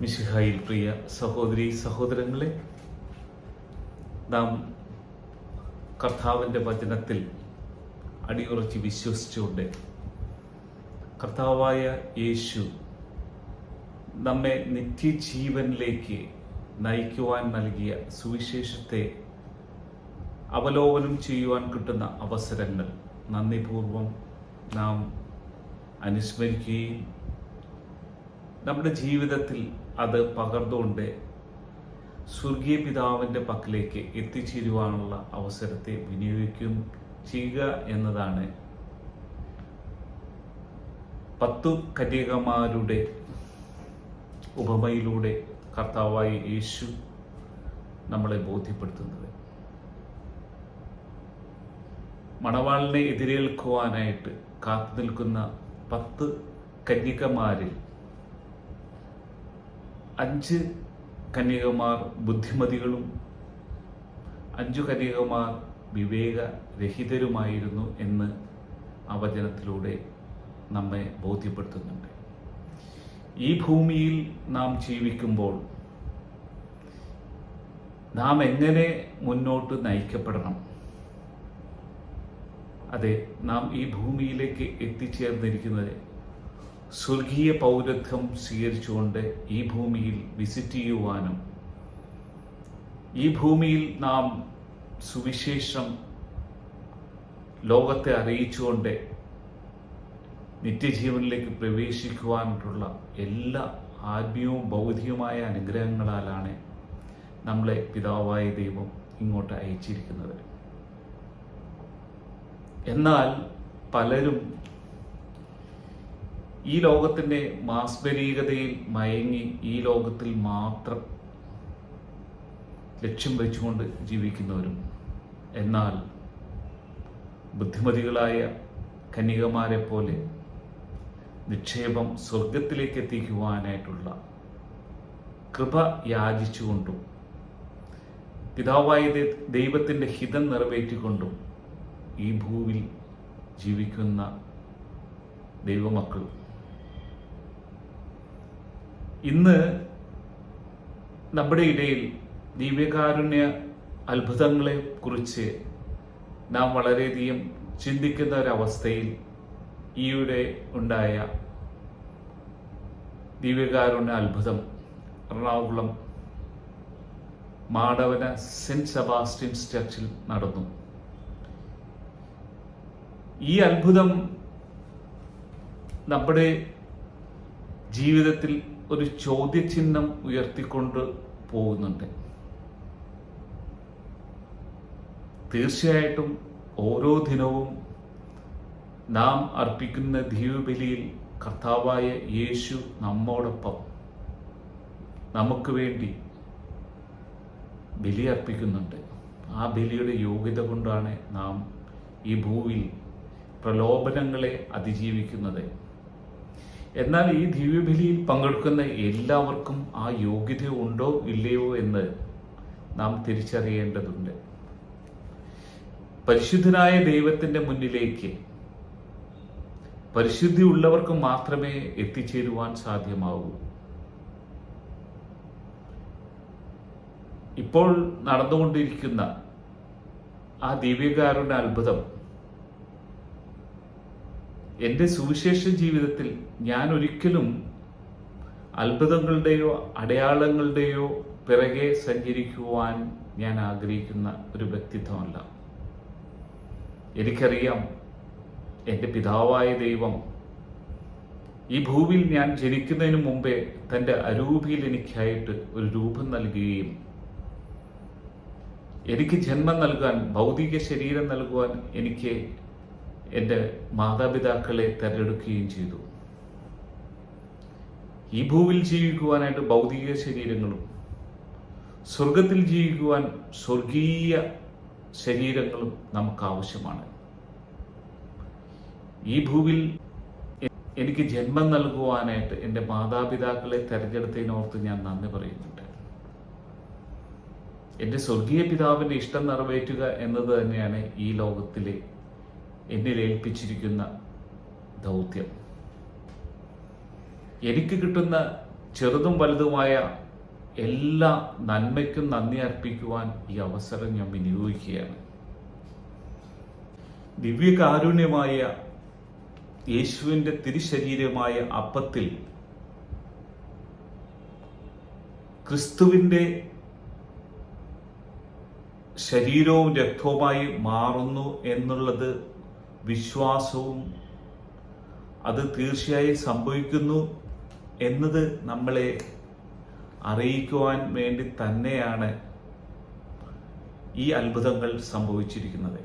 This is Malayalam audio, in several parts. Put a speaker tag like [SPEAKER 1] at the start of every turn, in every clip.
[SPEAKER 1] മിശിഹായിൽ പ്രിയ സഹോദരി സഹോദരങ്ങളെ, നാം കർത്താവിൻ്റെ വചനത്തിൽ അടിയുറച്ച് വിശ്വസിച്ചുകൊണ്ട് കർത്താവായ യേശു നമ്മെ നിത്യജീവനിലേക്ക് നയിക്കുവാൻ നൽകിയ സുവിശേഷത്തെ അവലോകനം ചെയ്യുവാൻ കിട്ടുന്ന അവസരങ്ങൾ നന്ദിപൂർവം നാം അനുസ്മരിക്കുകയും നമ്മുടെ ജീവിതത്തിൽ അത് പകർന്നുകൊണ്ട് സ്വർഗീയ പിതാവിൻ്റെ പക്കലേക്ക് എത്തിച്ചേരുവാനുള്ള അവസരത്തെ വിനിയോഗിക്കുകയും ചെയ്യുക എന്നതാണ് 10 കന്യകമാരുടെ ഉപമയിലൂടെ കർത്താവായ യേശു നമ്മളെ ബോധ്യപ്പെടുത്തുന്നത്. മണവാളിനെ എതിരേൽക്കുവാനായിട്ട് കാത്തു നിൽക്കുന്ന 10 കന്യകമാരിൽ 5 കന്യകമാർ ബുദ്ധിമതികളും 5 കന്യകമാർ വിവേകരഹിതരുമായിരുന്നു എന്ന് ആ വചനത്തിലൂടെ നമ്മെ ബോധ്യപ്പെടുത്തുന്നുണ്ട്. ഈ ഭൂമിയിൽ നാം ജീവിക്കുമ്പോൾ നാം എങ്ങനെ മുന്നോട്ട് നയിക്കപ്പെടണം? അതെ, നാം ഈ ഭൂമിയിലേക്ക് എത്തിച്ചേർന്നിരിക്കുന്നത് സ്വർഗീയ പൗരത്വം സ്വീകരിച്ചുകൊണ്ട് ഈ ഭൂമിയിൽ വിസിറ്റ് ചെയ്യുവാനും ഈ ഭൂമിയിൽ നാം സുവിശേഷം ലോകത്തെ അറിയിച്ചുകൊണ്ട് നിത്യജീവനിലേക്ക് പ്രവേശിക്കുവാനുള്ള എല്ലാ ആത്മീയവും ഭൗതികവുമായ അനുഗ്രഹങ്ങളാലാണ് നമ്മളെ പിതാവായ ദൈവം ഇങ്ങോട്ട് അയച്ചിരിക്കുന്നത്. എന്നാൽ പലരും ഈ ലോകത്തിൻ്റെ മാസ്മരീകതയിൽ മയങ്ങി ഈ ലോകത്തിൽ മാത്രം ലക്ഷ്യം വെച്ചുകൊണ്ട് ജീവിക്കുന്നവരും, എന്നാൽ ബുദ്ധിമതികളായ കന്യകമാരെ പോലെ നിക്ഷേപം സ്വർഗത്തിലേക്ക് എത്തിക്കുവാനായിട്ടുള്ള കൃപ യാചിച്ചുകൊണ്ടും പിതാവായ ദൈവത്തിൻ്റെ ഹിതം നിറവേറ്റിക്കൊണ്ടും ഈ ഭൂവിൽ ജീവിക്കുന്ന ദൈവമക്കൾ ഇന്ന് നമ്മുടെ ഇടയിൽ ദിവ്യകാരുണ്യ അത്ഭുതങ്ങളെ കുറിച്ച് നാം വളരെയധികം ചിന്തിക്കുന്ന ഒരവസ്ഥയിൽ ഈയിടെ ഉണ്ടായ ദിവ്യകാരുണ്യ അത്ഭുതം എറണാകുളം മാടവന സെന്റ് സെബാസ്റ്റ്യൻസ് ചർച്ചിൽ നടന്നു. ഈ അത്ഭുതം നമ്മുടെ ജീവിതത്തിൽ ഒരു ചോദ്യചിഹ്നം ഉയർത്തിക്കൊണ്ട് പോകുന്നുണ്ട്. തീർച്ചയായിട്ടും ഓരോ ദിനവും നാം അർപ്പിക്കുന്ന ദിവ്യബലിയിൽ കർത്താവായ യേശു നമ്മോടൊപ്പം നമുക്ക് വേണ്ടി ബലി അർപ്പിക്കുന്നുണ്ട്. ആ ബലിയുടെ യോഗ്യത കൊണ്ടാണ് നാം ഈ ഭൂവിൽ പ്രലോഭനങ്ങളെ അതിജീവിക്കുന്നത്. എന്നാൽ ഈ ദിവ്യബലിയിൽ പങ്കെടുക്കുന്ന എല്ലാവർക്കും ആ യോഗ്യത ഉണ്ടോ ഇല്ലയോ എന്ന് നാം തിരിച്ചറിയേണ്ടതുണ്ട്. പരിശുദ്ധനായ ദൈവത്തിൻ്റെ മുന്നിലേക്ക് പരിശുദ്ധി ഉള്ളവർക്ക് മാത്രമേ എത്തിച്ചേരുവാൻ സാധ്യമാവൂ. ഇപ്പോൾ നടന്നുകൊണ്ടിരിക്കുന്ന ആ ദിവ്യകാരുണ്യ അത്ഭുതം എൻ്റെ സുവിശേഷ ജീവിതത്തിൽ ഞാൻ ഒരിക്കലും അത്ഭുതങ്ങളുടെയോ അടയാളങ്ങളുടെയോ പിറകെ സഞ്ചരിക്കുവാൻ ഞാൻ ആഗ്രഹിക്കുന്ന ഒരു വ്യക്തിത്വമല്ല. എനിക്കറിയാം, എൻ്റെ പിതാവായ ദൈവം ഈ ഭൂവിൽ ഞാൻ ജനിക്കുന്നതിന് മുമ്പേ തൻ്റെ അരൂപിയിൽ എനിക്കായിട്ട് ഒരു രൂപം നൽകുകയും എനിക്ക് ജന്മം നൽകാൻ, ഭൗതിക ശരീരം നൽകുവാൻ എനിക്ക് എൻ്റെ മാതാപിതാക്കളെ തിരഞ്ഞെടുക്കുകയും ചെയ്തു. ഈ ഭൂവിൽ ജീവിക്കുവാനായിട്ട് ഭൗതിക ശരീരങ്ങളും സ്വർഗത്തിൽ ജീവിക്കുവാൻ സ്വർഗീയ ശരീരങ്ങളും നമുക്ക് ആവശ്യമാണ്. ഈ ഭൂവിൽ എനിക്ക് ജന്മം നൽകുവാനായിട്ട് എൻ്റെ മാതാപിതാക്കളെ തിരഞ്ഞെടുത്തതിനോർത്ത് ഞാൻ നന്ദി പറയുന്നുണ്ട്. എൻ്റെ സ്വർഗീയ പിതാവിൻ്റെ ഇഷ്ടം നിറവേറ്റുക എന്നത് തന്നെയാണ് ഈ ലോകത്തിലെ എന്നിൽ ഏൽപ്പിച്ചിരിക്കുന്ന ദൗത്യം. എനിക്ക് കിട്ടുന്ന ചെറുതും വലുതുമായ എല്ലാ നന്മയ്ക്കും നന്ദി അർപ്പിക്കുവാൻ ഈ അവസരം ഞാൻ വിനിയോഗിക്കുകയാണ്. ദിവ്യകാരുണ്യമായ യേശുവിൻ്റെ തിരുശരീരമായ അപ്പത്തിൽ ക്രിസ്തുവിൻ്റെ ശരീരവും രക്തവുമായി മാറുന്നു എന്നുള്ളത് വിശ്വാസവും അത് തീർച്ചയായും സംഭവിക്കുന്നു എന്നത് നമ്മളെ അറിയിക്കുവാൻ വേണ്ടി തന്നെയാണ് ഈ അത്ഭുതങ്ങൾ സംഭവിച്ചിരിക്കുന്നത്.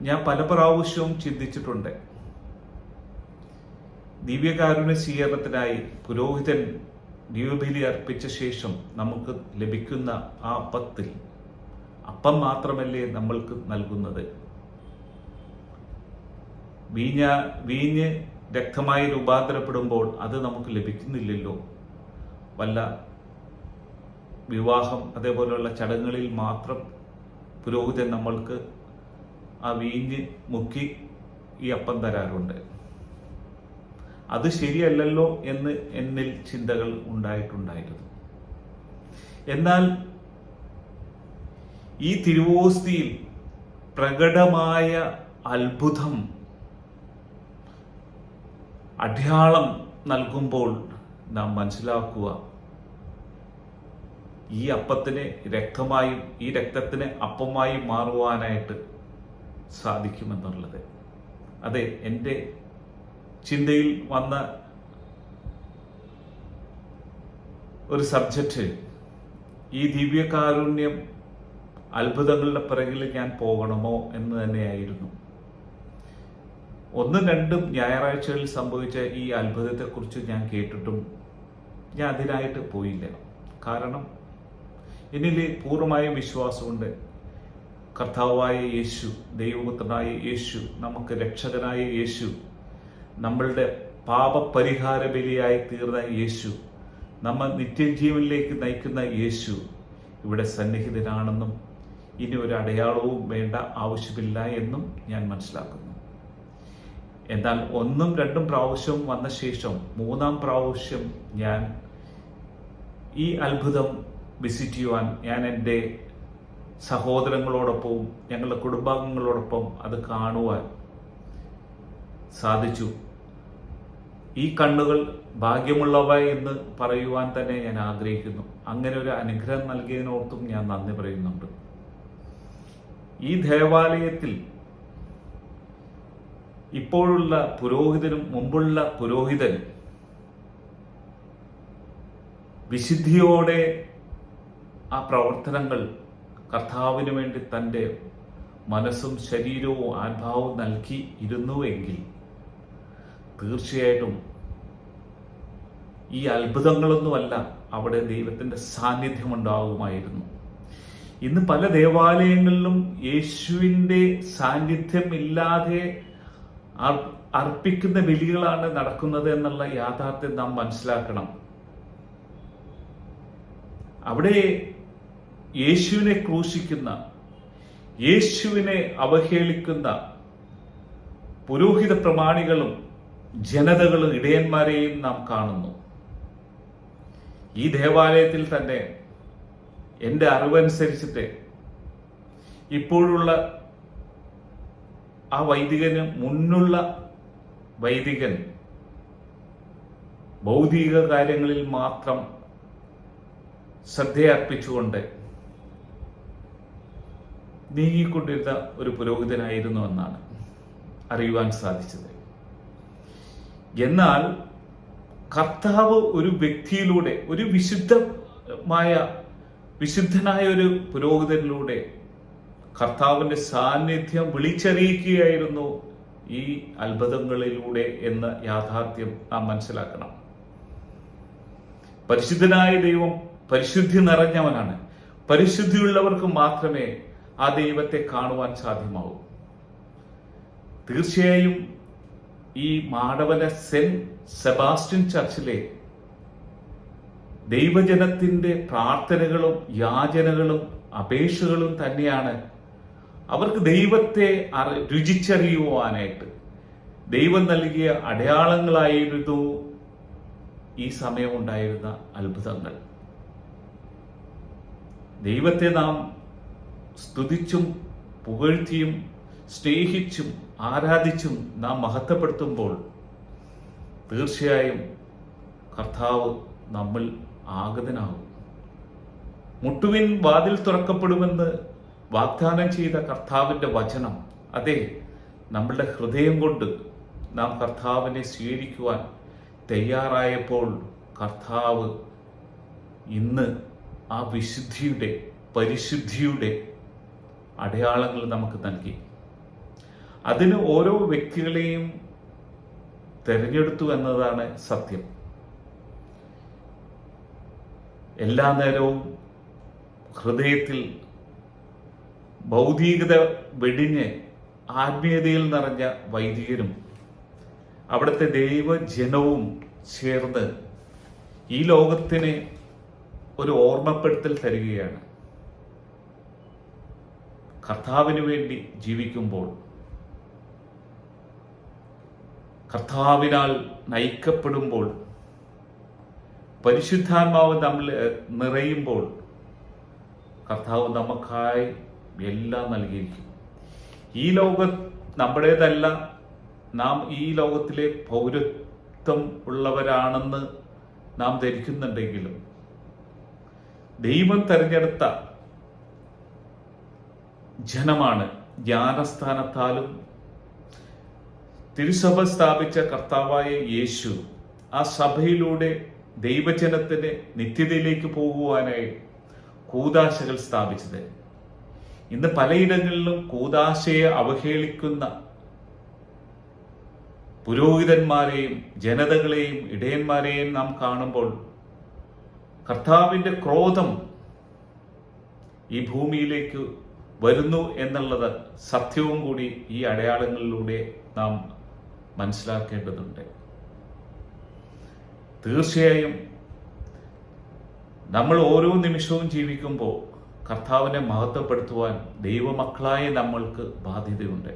[SPEAKER 1] ഞാൻ പല പ്രാവശ്യവും ചിന്തിച്ചിട്ടുണ്ട്, ദിവ്യകാരുണ്യ സ്വീകരണത്തിനായി പുരോഹിതൻ ദിവ്യബലി അർപ്പിച്ച ശേഷം നമുക്ക് ലഭിക്കുന്ന ആ അപ്പത്തിൽ അപ്പം മാത്രമല്ലേ നമ്മൾക്ക് നൽകുന്നത്? വീഞ്ഞ് രക്തമായി രൂപാന്തരപ്പെടുമ്പോൾ അത് നമുക്ക് ലഭിക്കുന്നില്ലല്ലോ. വല്ല വിവാഹം അതേപോലെയുള്ള ചടങ്ങുകളിൽ മാത്രം പുരോഹിതൻ നമ്മൾക്ക് ആ വീഞ്ഞ് മുക്കി ഈ അപ്പം തരാറുണ്ട്. അത് ശരിയല്ലല്ലോ എന്ന് എന്നിൽ ചിന്തകൾ ഉണ്ടായിട്ടുണ്ടായിരുന്നു. എന്നാൽ ഈ തിരുവോസ്തിയിൽ പ്രകടമായ അത്ഭുതം അടയാളം നൽകുമ്പോൾ നാം മനസ്സിലാക്കുക, ഈ അപ്പത്തിന് രക്തമായും ഈ രക്തത്തിന് അപ്പമായും മാറുവാനായിട്ട് സാധിക്കുമെന്നുള്ളത്. അതെ, എൻ്റെ ചിന്തയിൽ വന്ന ഒരു സബ്ജക്റ്റ് ഈ ദിവ്യകാരുണ്യം അത്ഭുതങ്ങളുടെ പിറകിൽ ഞാൻ പോകണമോ എന്ന് തന്നെയായിരുന്നു. 1-2 ഞായറാഴ്ചകളിൽ സംഭവിച്ച ഈ അത്ഭുതത്തെക്കുറിച്ച് ഞാൻ കേട്ടിട്ടും ഞാൻ അതിനായിട്ട് പോയില്ല. കാരണം എന്നിൽ പൂർണ്ണമായും വിശ്വാസമുണ്ട്. കർത്താവായ യേശു, ദൈവപുത്രനായ യേശു, നമുക്ക് രക്ഷകനായ യേശു, നമ്മളുടെ പാപപരിഹാര ബലിയായി തീർന്ന യേശു, നമ്മൾ നിത്യജീവനിലേക്ക് നയിക്കുന്ന യേശു ഇവിടെ സന്നിഹിതനാണെന്നും ഇനി ഒരു അടയാളവും വേണ്ട ആവശ്യമില്ല എന്നും ഞാൻ മനസ്സിലാക്കുന്നു. എന്നാൽ 1-2 പ്രാവശ്യം വന്ന ശേഷം 3-ാം പ്രാവശ്യം ഞാൻ ഈ അത്ഭുതം വിസിറ്റ് ചെയ്യുവാൻ, ഞാൻ എൻ്റെ സഹോദരങ്ങളോടൊപ്പവും ഞങ്ങളുടെ കുടുംബാംഗങ്ങളോടൊപ്പം അത് കാണുവാൻ സാധിച്ചു. ഈ കണ്ണുകൾ ഭാഗ്യമുള്ളവ എന്ന് പറയുവാൻ തന്നെ ഞാൻ ആഗ്രഹിക്കുന്നു. അങ്ങനെ ഒരു അനുഗ്രഹം നൽകിയതിനോർത്തും ഞാൻ നന്ദി പറയുന്നുണ്ട്. ഈ ദേവാലയത്തിൽ ഇപ്പോഴുള്ള പുരോഹിതനും മുമ്പുള്ള പുരോഹിതൻ വിശുദ്ധിയോടെ ആ പ്രവർത്തനങ്ങൾ കർത്താവിന് വേണ്ടി തൻ്റെ മനസ്സും ശരീരവും ആത്മാവും നൽകി ഇരുന്നുവെങ്കിൽ തീർച്ചയായിട്ടും ഈ അത്ഭുതങ്ങളൊന്നുമല്ല, അവിടെ ദൈവത്തിൻ്റെ സാന്നിധ്യം ഉണ്ടാകുമായിരുന്നു. ഇന്ന് പല ദേവാലയങ്ങളിലും യേശുവിൻ്റെ സാന്നിധ്യം ഇല്ലാതെ അർപ്പിക്കുന്ന ബലികളാണ് നടക്കുന്നത് എന്നുള്ള യാഥാർത്ഥ്യം നാം മനസ്സിലാക്കണം. അവിടെ യേശുവിനെ ക്രൂശിക്കുന്ന, യേശുവിനെ അവഹേളിക്കുന്ന പുരോഹിത പ്രമാണികളും ജനതകളും ഇടയന്മാരെയും നാം കാണുന്നു. ഈ ദേവാലയത്തിൽ തന്നെ എൻ്റെ അറിവനുസരിച്ചിട്ട് ഇപ്പോഴുള്ള ആ വൈദികന് മുന്നുള്ള വൈദികൻ ഭൗതിക കാര്യങ്ങളിൽ മാത്രം ശ്രദ്ധയർപ്പിച്ചുകൊണ്ട് നീങ്ങിക്കൊണ്ടിരുന്ന ഒരു പുരോഹിതനായിരുന്നു എന്നാണ് അറിയുവാൻ സാധിച്ചത്. എന്നാൽ കർത്താവ് ഒരു വ്യക്തിയിലൂടെ, ഒരു വിശുദ്ധനായ ഒരു പുരോഹിതനിലൂടെ കർത്താവിൻ്റെ സാന്നിധ്യം വിളിച്ചറിയിക്കുകയായിരുന്നു ഈ അത്ഭുതങ്ങളിലൂടെ എന്ന യാഥാർത്ഥ്യം നാം മനസ്സിലാക്കണം. പരിശുദ്ധനായ ദൈവം പരിശുദ്ധി നിറഞ്ഞവനാണ്. പരിശുദ്ധിയുള്ളവർക്ക് മാത്രമേ ആ ദൈവത്തെ കാണുവാൻ സാധ്യമാവൂ. തീർച്ചയായും ഈ മാടവന സെന്റ് സെബാസ്റ്റ്യൻ ചർച്ചിലെ ദൈവജനത്തിൻ്റെ പ്രാർത്ഥനകളും യാചനകളും അപേക്ഷകളും തന്നെയാണ് അവർക്ക് ദൈവത്തെ രുചിച്ചറിയുവാനായിട്ട് ദൈവം നൽകിയ അടയാളങ്ങളായിരുന്നു ഈ സമയമുണ്ടായിരുന്ന അത്ഭുതങ്ങൾ. ദൈവത്തെ നാം സ്തുതിച്ചും പുകഴ്ത്തിയും സ്നേഹിച്ചും ആരാധിച്ചും നാം മഹത്വപ്പെടുത്തുമ്പോൾ തീർച്ചയായും കർത്താവ് നമ്മൾ ആഗതനാകും. മുട്ടുവിൻ വാതിൽ തുറക്കപ്പെടുമെന്ന് വാഗ്ദാനം ചെയ്ത കർത്താവിൻ്റെ വചനം, അതെ, നമ്മളുടെ ഹൃദയം കൊണ്ട് നാം കർത്താവിനെ സ്വീകരിക്കുവാൻ തയ്യാറായപ്പോൾ കർത്താവ് ഇന്ന് ആ വിശുദ്ധിയുടെ പരിശുദ്ധിയുടെ അടയാളങ്ങൾ നമുക്ക് നൽകി. അതിന് ഓരോ വ്യക്തികളെയും തിരഞ്ഞെടുത്തു എന്നതാണ് സത്യം. എല്ലാ നേരവും ഹൃദയത്തിൽ ഭൗതികത വെടിഞ്ഞ് ആത്മീയതയിൽ നിറഞ്ഞ വൈദികരും അവിടുത്തെ ദൈവജനവും ചേർന്ന് ഈ ലോകത്തിന് ഒരു ഓർമ്മപ്പെടുത്തൽ തരികയാണ്. കർത്താവിന് വേണ്ടി ജീവിക്കുമ്പോൾ, കർത്താവിനാൽ നയിക്കപ്പെടുമ്പോൾ, പരിശുദ്ധാത്മാവ് നമ്മൾ നിറയുമ്പോൾ കർത്താവ് നമുക്കായി എല്ലാം നൽകിയിരിക്കും. ഈ ലോകം നമ്മുടേതല്ല, നാം ഈ ലോകത്തിലെ പൗരത്വം ഉള്ളവരാണെന്ന് നാം ധരിക്കുന്നുണ്ടെങ്കിലും ദൈവം തെരഞ്ഞെടുത്ത ജനമാണ്. ജ്ഞാനസ്ഥാനത്താലും തിരുസഭ സ്ഥാപിച്ച കർത്താവായ യേശു ആ സഭയിലൂടെ ദൈവജനത്തിന് നിത്യതയിലേക്ക് പോകുവാനായി കൂദാശകൾ സ്ഥാപിച്ചത്. ഇന്ന് പലയിടങ്ങളിലും കൂദാശയെ അവഹേളിക്കുന്ന പുരോഹിതന്മാരെയും ജനതകളെയും ഇടയന്മാരെയും നാം കാണുമ്പോൾ കർത്താവിൻ്റെ ക്രോധം ഈ ഭൂമിയിലേക്ക് വരുന്നു എന്നുള്ളത് സത്യവും കൂടി ഈ അടയാളങ്ങളിലൂടെ നാം മനസ്സിലാക്കേണ്ടതുണ്ട്. തീർച്ചയായും നമ്മൾ ഓരോ നിമിഷവും ജീവിക്കുമ്പോൾ കർത്താവിനെ മഹത്വപ്പെടുത്തുവാൻ ദൈവമക്കളായ നമ്മൾക്ക് ബാധ്യതയുണ്ട്.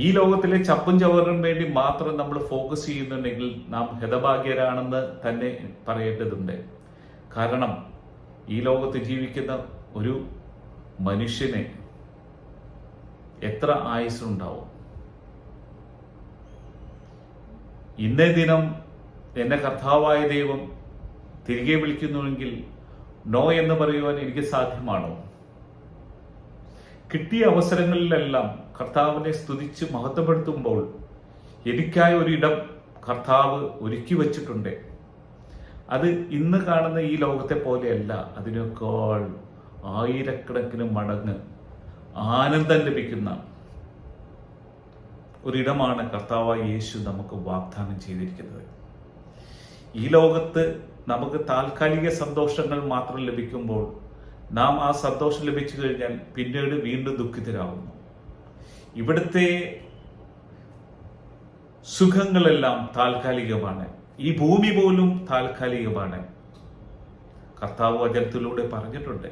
[SPEAKER 1] ഈ ലോകത്തിലെ ചപ്പും ചവറിനും വേണ്ടി മാത്രം നമ്മൾ ഫോക്കസ് ചെയ്യുന്നുണ്ടെങ്കിൽ നാം ഹതഭാഗ്യരാണെന്ന് തന്നെ പറയേണ്ടതുണ്ട്. കാരണം ഈ ലോകത്ത് ജീവിക്കുന്ന ഒരു മനുഷ്യന് എത്ര ആയുസ്സുണ്ടാവും? ഇന്നേ ദിനം എന്നെ കർത്താവായ ദൈവം തിരികെ വിളിക്കുന്നുവെങ്കിൽ നോ എന്ന് പറയുവാൻ എനിക്ക് സാധ്യമാണോ? കിട്ടിയ അവസരങ്ങളിലെല്ലാം കർത്താവിനെ സ്തുതിച്ച് മഹത്വപ്പെടുത്തുമ്പോൾ എനിക്കായി ഒരിടം കർത്താവ് ഒരുക്കി വച്ചിട്ടുണ്ട്. അത് ഇന്ന് കാണുന്ന ഈ ലോകത്തെ പോലെയല്ല, അതിനേക്കാൾ ആയിരക്കണക്കിന് മടങ്ങ് ആനന്ദം ലഭിക്കുന്ന ഒരിടമാണ് കർത്താവായ യേശു നമുക്ക് വാഗ്ദാനം ചെയ്തിരിക്കുന്നത്. ഈ ലോകത്ത് നമുക്ക് താൽക്കാലിക സന്തോഷങ്ങൾ മാത്രം ലഭിക്കുമ്പോൾ നാം ആ സന്തോഷം ലഭിച്ചു കഴിഞ്ഞാൽ പിന്നീട് വീണ്ടും ദുഃഖിതരാകുന്നു. ഇവിടുത്തെ സുഖങ്ങളെല്ലാം താൽക്കാലികമാണ്. ഈ ഭൂമി പോലും താൽക്കാലികമാണ്. കർത്താവ് വചനത്തിലൂടെ പറഞ്ഞിട്ടുണ്ട്,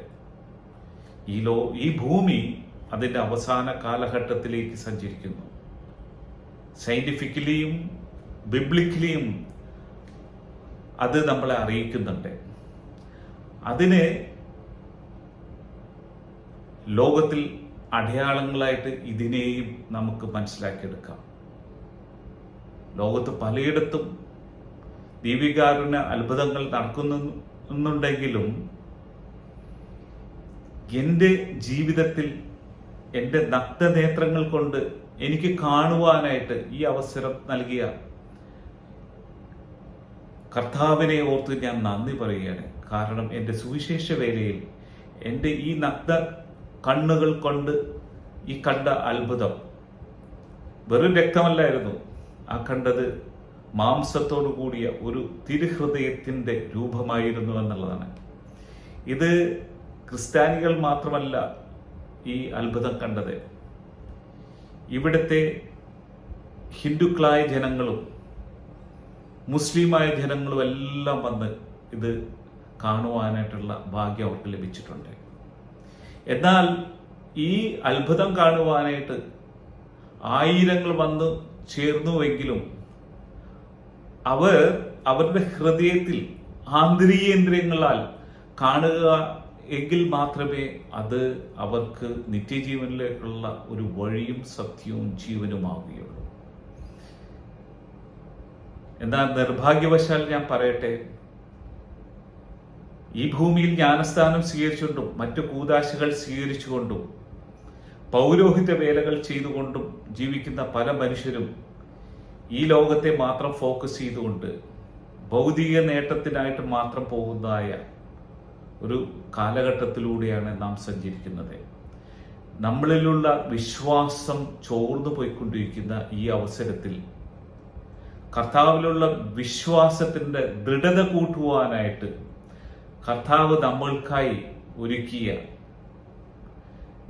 [SPEAKER 1] ഈ ഭൂമി അതിൻ്റെ അവസാന കാലഘട്ടത്തിലേക്ക് സഞ്ചരിക്കുന്നു. സയന്റിഫിക്കലിയും ബിബ്ലിക്കലിയും അത് നമ്മളെ അറിയിക്കുന്നുണ്ട്. അതിന് ലോകത്തിൽ അടയാളങ്ങളായിട്ട് ഇതിനെയും നമുക്ക് മനസ്സിലാക്കിയെടുക്കാം. ലോകത്ത് പലയിടത്തും ദൈവികാരുണ്യ അത്ഭുതങ്ങൾ നടക്കുന്നുണ്ടെങ്കിലും എൻ്റെ ജീവിതത്തിൽ എൻ്റെ നഗ്നനേത്രങ്ങൾ കൊണ്ട് എനിക്ക് കാണുവാനായിട്ട് ഈ അവസരം നൽകിയ കർത്താവിനെ ഓർത്ത് ഞാൻ നന്ദി പറയുകയാണ്. കാരണം എൻ്റെ സുവിശേഷ വേലയിൽ എൻ്റെ ഈ നഗ്ന കണ്ണുകൾ കൊണ്ട് ഈ കണ്ട അത്ഭുതം വെറും രക്തമല്ലായിരുന്നു. ആ കണ്ടത് മാംസത്തോടു കൂടിയ ഒരു തിരുഹൃദയത്തിൻ്റെ രൂപമായിരുന്നു എന്നുള്ളതാണ്. ഇത് ക്രിസ്ത്യാനികൾ മാത്രമല്ല ഈ അത്ഭുതം കണ്ടത്. ഇവിടുത്തെ ഹിന്ദുക്കളായ ജനങ്ങളും മുസ്ലിമായ ജനങ്ങളും എല്ലാം വന്ന് ഇത് കാണുവാനായിട്ടുള്ള ഭാഗ്യം അവർക്ക് ലഭിച്ചിട്ടുണ്ട്. എന്നാൽ ഈ അത്ഭുതം കാണുവാനായിട്ട് ആയിരങ്ങൾ വന്ന് ചേർന്നുവെങ്കിലും അവർ അവരുടെ ഹൃദയത്തിൽ ആന്തരികേന്ദ്രിയങ്ങളാൽ കാണുക എങ്കിൽ മാത്രമേ അത് അവർക്ക് നിത്യജീവനിലേക്കുള്ള ഒരു വഴിയും സത്യവും ജീവനുമാവുകയുള്ളൂ. എന്നാൽ നിർഭാഗ്യവശാൽ ഞാൻ പറയട്ടെ, ഈ ഭൂമിയിൽ ജ്ഞാനസ്ഥാനം സ്വീകരിച്ചുകൊണ്ടും മറ്റു കൂദാശകൾ സ്വീകരിച്ചുകൊണ്ടും പൗരോഹിത്യ വേലകൾ ചെയ്തുകൊണ്ടും ജീവിക്കുന്ന പല മനുഷ്യരും ഈ ലോകത്തെ മാത്രം ഫോക്കസ് ചെയ്തുകൊണ്ട് ഭൗതിക നേട്ടത്തിനായിട്ട് മാത്രം പോകുന്നതായ ഒരു കാലഘട്ടത്തിലൂടെയാണ് നാം സഞ്ചരിക്കുന്നത്. നമ്മളിലുള്ള വിശ്വാസം ചോർന്നു പോയിക്കൊണ്ടിരിക്കുന്ന ഈ അവസരത്തിൽ കർത്താവിലുള്ള വിശ്വാസത്തിൻ്റെ ദൃഢത കൂട്ടുവാനായിട്ട് കർത്താവ് നമ്മൾക്കായി ഒരുക്കിയ,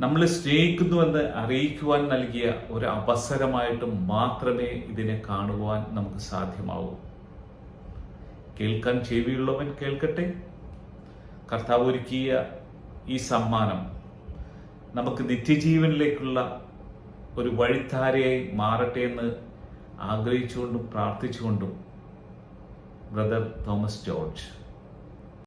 [SPEAKER 1] നമ്മളെ സ്നേഹിക്കുന്നുവെന്ന് അറിയിക്കുവാൻ നൽകിയ ഒരു അവസരമായിട്ട് മാത്രമേ ഇതിനെ കാണുവാൻ നമുക്ക് സാധ്യമാവൂ. കേൾക്കാൻ ചെവിയുള്ളവൻ കേൾക്കട്ടെ. കർത്താവ് ഒരുക്കിയ ഈ സമ്മാനം നമുക്ക് നിത്യജീവനിലേക്കുള്ള ഒരു വഴിത്താരയായി മാറട്ടെ എന്ന് ആഗ്രഹിച്ചുകൊണ്ടും പ്രാർത്ഥിച്ചുകൊണ്ടും ബ്രദർ തോമസ് ജോർജ്.